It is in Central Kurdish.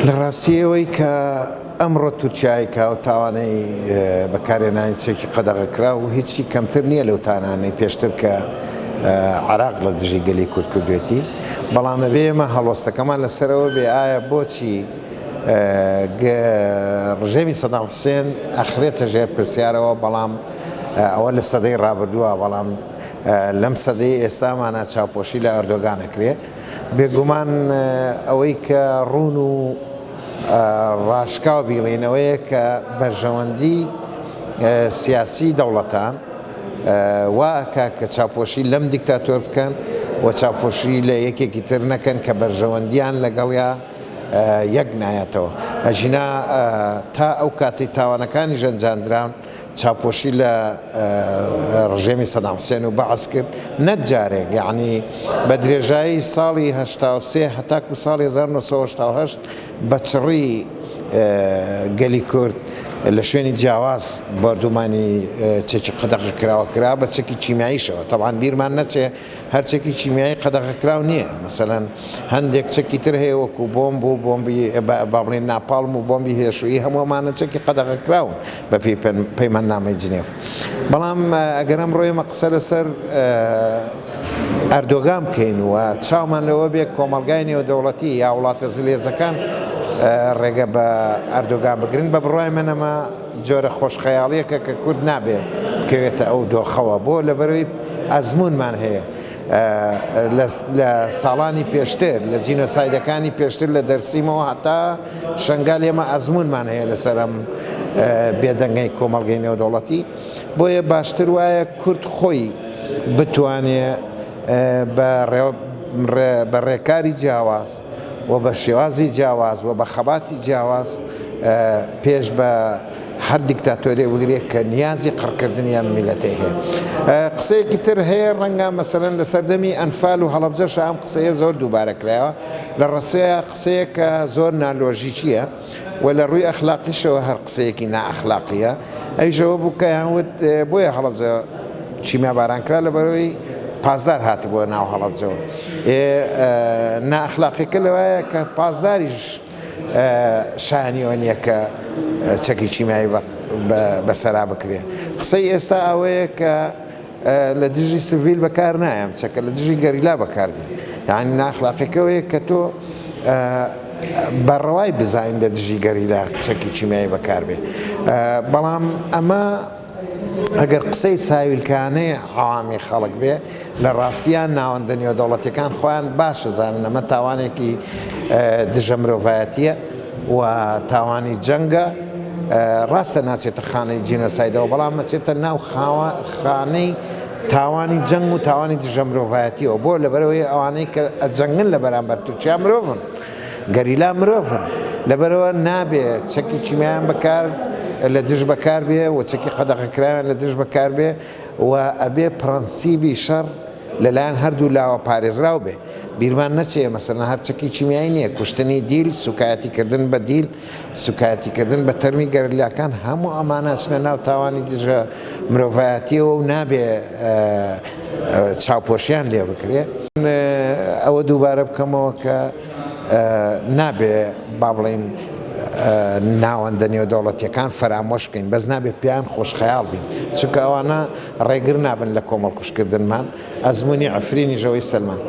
لە ڕاستیەوەی کە ئەمڕۆ تورکیای کاو تاوانەی بەکارهێنانی چێکی قەدەغەکرا و هیچی کەمتر نییە لەو تانانەی پێشتر کە عێراق لە دژی گەلی کورد کردوێتی، بەڵام ئەبێ ئێمە هەڵوەستەکەمان لەسەرەوە بێ ئایا بۆچی ڕژێمی سەدام حوسێن ئەخرێتە ژێر پرسیارەوە، بەڵام ئەوە لە سەدەی ڕابردووە، بەڵام لەم سەدەی ئێستامانە چاوپۆشی لە ئەردۆگانەکرێ. بێگومان ئەوەی کە ڕوون و ڕاشکاو بیڵێنەوەیە کە بەرژەوەندی سیاسی دەوڵەتان واکە کە چاوپۆشی لەم دیکتاتۆر بکەن و چاوپۆشی لە یەکێکی تر نەکەن کە بەرژەوەندیان لەگەڵیا یەک نایەتەوە. ئەژینا تا ئەو کاتی تاوانەکانی ژەنجاندران چاوپۆشی لە ڕژێمی سەدام حوسێن و بەعس کرد نەجارێک، یعنی بە درێژایی ساڵی 1970 هەتاکو ساڵی 1970 بە چڕی گەلی کورد لە شوێنی جیاواز بەردومانی چێکی قەدەغەکراوە کرا بە چێکی چیمیاییشەوە. تەبعاً بیرمان نەچێ هەر چێکی چیمیایی قەدەغەکراو نییە، مەسەلەن هەندێک چێکی تر هەیە وەکو بۆمب و بۆمبی با بڵێن ناپاڵم و بۆمبی هێشویی هەمووەمانە چێکی قەدەغەکراون بە پەیماننامەی جنێڤ. بەڵام ئەگەر ئەمڕۆ ئێمە قسە لەسەر ئەردۆگان بکەین و چاومان لەوە بێ کۆمەڵگای نێودەوڵەتی یا وڵاتە زلێزەکان ڕێگە بە ئەردۆگان بگرن، بە بڕوای منەمە جۆرە خۆشخەیاڵیەکە کە کورد نابێ بکەوێتە ئەو دۆخەوە، بۆ لەبەرەوەی ئەزمونمان هەیە لە ساڵانی پێشتر لە جینۆسایدەکانی پێشتر لە دەرسیمەوە هەتا شەنگال ئێمە ئەزمونمان هەیە لەسەر ئەم بێدەنگەی کۆمەڵگەی نێودەوڵەتی. بۆیە باشتر وایە کورد خۆی بتوانێت بە ڕێکاری جیاواز و بە شێوازی جیاواز و بە خەباتی جیاواز پێش بە هەر دیکتاتۆری وگرێت کە نیازی قڕکردنی ئەم میلەتەی هەیە. قسەیەکی تر هەیە ڕەنگە مەسەلەن لە سەردەمی ئەنفال و هەڵەبجەش ئەم قسەیە زۆر دووبارە کرایەوە، لە ڕاستیە قسەیە کە زۆر نالۆژیکیە و لە ڕووی ئەخلاقیشەوە هەر قسەیەکی نائەخلاقیە. ئەویشەوە بوو کە یانوت بۆیە هەڵەبجە چیمیا باران کرا لەبەرەوەی پازدار هاتبووە ناو هەڵەبجەوە. نائەخلاقیەکە لەوایە کە پازداریش شایەنیەوە نییە کە چەکی چیمایی بەسەرا بکرێ. قسەی ئێستا ئەوەیە کە لە دژی سڤیل بەکار نایەم، چەکە لە دژی گەریلا بەکاردێ، یعنی نائەخلاقیەکەوەیە کە تۆ بەڕەوای بزانین لە دژی گەریلا چەکی چیمایی بەکاربێ. بەڵام ئەمە ئەگەر قسەی ساویلکانەی عوامی خەڵک بێ، لە ڕاستیان ناوەندە نێودەوڵەتیەکان خۆیان باشە زانن ئەمە تاوانێکی دژە مرۆڤایەتیە و تاوانی جەنگە. ڕاستە ناچێتە خانەی جینۆسایدەوە، بەڵام نەچێتە ناو خانەی تاوانی جەنگ و تاوانی دژە مرۆڤایەتیەوە، بۆ لەبەرەوەی ئەوانەی کە ئەجەنگن لە بەرامبەر تورکیا مرۆڤن، گەریلا مرۆڤن، لەبەرەوە نابێت چەکی چیمیایان بەکار لە دژ بەکار بێ و چەکی قەدەغەکراویان لە دژ بەکار بێ و ئەبێ پرەنسیبی شەڕ لەلایەن هەردوو لاوە پارێزراو بێ. بیرمان نەچێ مەسەلەن هەر چەکی چیمیایی نییە، کوشتنی دیل، سوکایەتیکردن بە دیل، سوکایەتیکردن بە تەرمی گەریلاکان، هەموو ئەمانە چنە ناو تاوانی دژە مرۆڤایەتیەوە و نابێ چاوپۆشیان لێ بکرێ. ئەوە دووبارە بکەمەوە کە نابێ با بڵێن ناوەندە نێودەوڵەتیەکان فەرامۆش بکەین، بەس نابێت پیان خۆشخەیاڵ بین، چونکە ئەوانە ڕێگر نابن لە کۆمەڵکوشکردنمان. ئەزمموی ئەفرینی ژەوەی سەلمان.